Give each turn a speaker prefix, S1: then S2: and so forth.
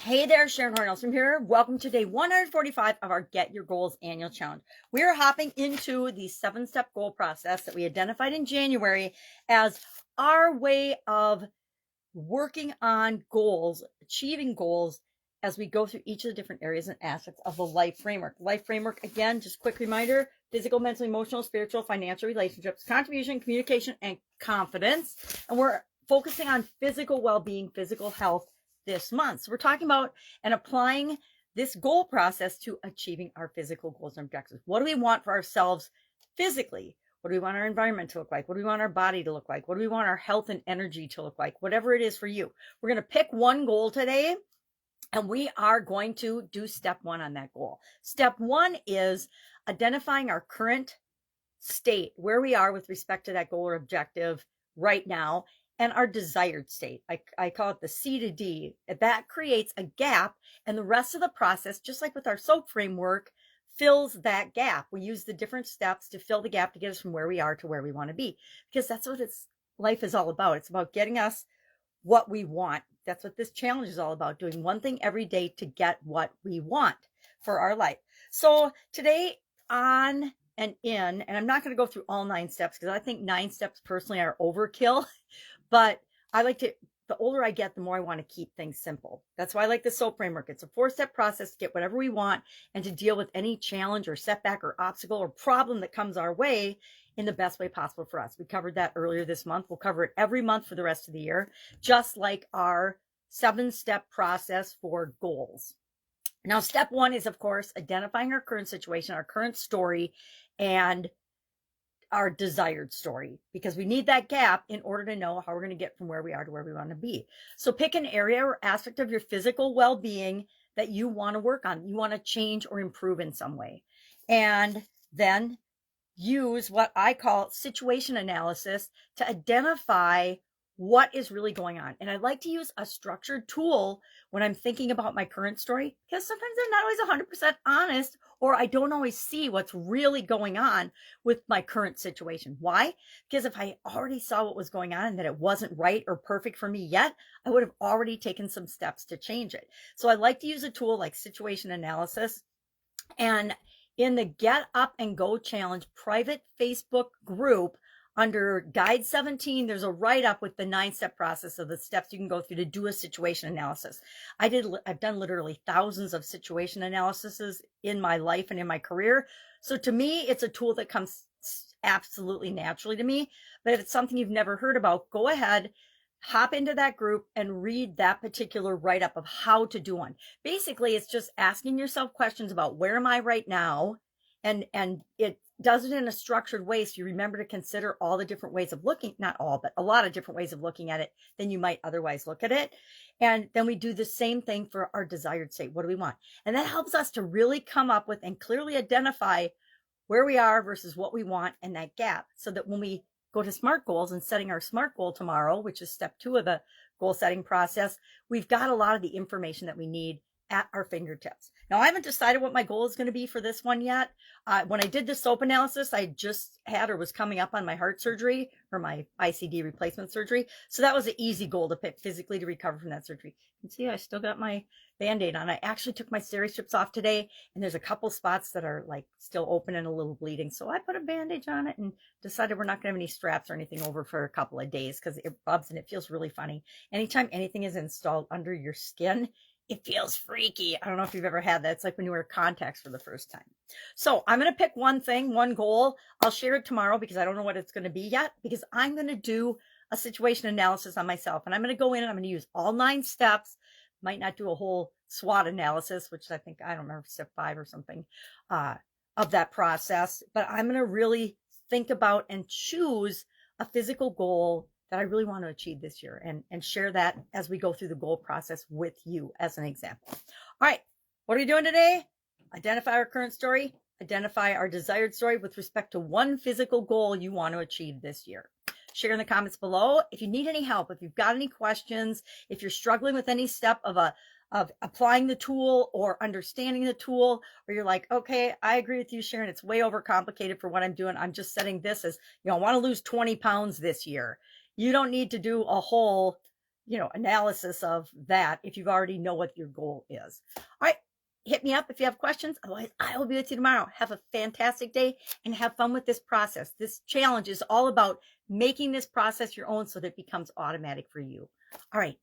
S1: Hey there, Sharon Horne-Ellstrom here. Welcome to day 145 of our Get Your Goals annual challenge. We are hopping into the 7-step goal process that we identified in January as our way of working on goals, achieving goals as we go through each of the different areas and aspects of the life framework. Life framework, again, just quick reminder: physical, mental, emotional, spiritual, financial, relationships, contribution, communication, and confidence. And we're focusing on physical well-being, physical health this month. So we're talking about and applying this goal process to achieving our physical goals and objectives. What do we want for ourselves physically? What do we want our environment to look like? What do we want our body to look like? What do we want our health and energy to look like? Whatever it is for you. We're going to pick one goal today, and we are going to do step one on that goal. Step one is identifying our current state, where we are with respect to that goal or objective right now, and our desired state. I call it the C to D. That creates a gap, and the rest of the process, just like with our SOAP framework, fills that gap. We use the different steps to fill the gap to get us from where we are to where we want to be, because that's what life is all about. It's about getting us what we want. That's what this challenge is all about, doing one thing every day to get what we want for our life. So today on and I'm not going to go through all 9 steps because I think 9 steps personally are overkill, but I like to, the older I get, the more I want to keep things simple. That's why I like the SOAP framework. It's a 4-step process to get whatever we want and to deal with any challenge or setback or obstacle or problem that comes our way in the best way possible for us. We covered that earlier this month. We'll cover it every month for the rest of the year, just like our 7-step process for goals. Now, step one is, of course, identifying our current situation, our current story, and our desired story, because we need that gap in order to know how we're going to get from where we are to where we want to be. So pick an area or aspect of your physical well-being that you want to work on, you want to change or improve in some way. And then use what I call situation analysis to identify what is really going on. And I like to use a structured tool when I'm thinking about my current story, because sometimes I'm not always 100% honest, or I don't always see what's really going on with my current situation. Why? Because if I already saw what was going on and that it wasn't right or perfect for me yet, I would have already taken some steps to change it. So I like to use a tool like situation analysis. And in the Get Up and Go Challenge private Facebook group, under Guide 17, there's a write-up with the 9-step process of the steps you can go through to do a situation analysis. I've done literally thousands of situation analyses in my life and in my career. So to me, it's a tool that comes absolutely naturally to me. But if it's something you've never heard about, go ahead, hop into that group and read that particular write-up of how to do one. Basically, it's just asking yourself questions about where am I right now, and it does it in a structured way, so you remember to consider all the different ways of looking, not all, but a lot of different ways of looking at it than you might otherwise look at it. And then we do the same thing for our desired state. What do we want? And that helps us to really come up with and clearly identify where we are versus what we want and that gap, so that when we go to SMART goals and setting our SMART goal tomorrow, which is step 2 of the goal setting process, we've got a lot of the information that we need at our fingertips. Now, I haven't decided what my goal is going to be for this one yet. When I did the SOAP analysis, I just had or was coming up on my heart surgery or my ICD replacement surgery. So that was an easy goal to pick physically to recover from that surgery. You can see I still got my Band-Aid on. I actually took my steri strips off today, and there's a couple spots that are like still open and a little bleeding. So I put a Band-Aid on it and decided we're not going to have any straps or anything over for a couple of days because it rubs and it feels really funny. Anytime anything is installed under your skin, it feels freaky. I don't know if you've ever had that. It's like when you wear contacts for the first time. So I'm going to pick one thing, one goal. I'll share it tomorrow because I don't know what it's going to be yet, because I'm going to do a situation analysis on myself. And I'm going to go in and I'm going to use all 9 steps. Might not do a whole SWOT analysis, which I think, I don't remember, step 5 or something of that process. But I'm going to really think about and choose a physical goal that I really want to achieve this year, and share that as we go through the goal process with you as an example. All right, what are we doing today? Identify our current story, identify our desired story with respect to one physical goal you want to achieve this year. Share in the comments below. If you need any help, if you've got any questions, if you're struggling with any step of applying the tool or understanding the tool, or you're like, okay, I agree with you, Sharon, it's way overcomplicated for what I'm doing. I'm just setting this as, I want to lose 20 pounds this year. You don't need to do a whole analysis of that if you already know what your goal is. All right. Hit me up if you have questions. Otherwise, I will be with you tomorrow. Have a fantastic day and have fun with this process. This challenge is all about making this process your own so that it becomes automatic for you. All right.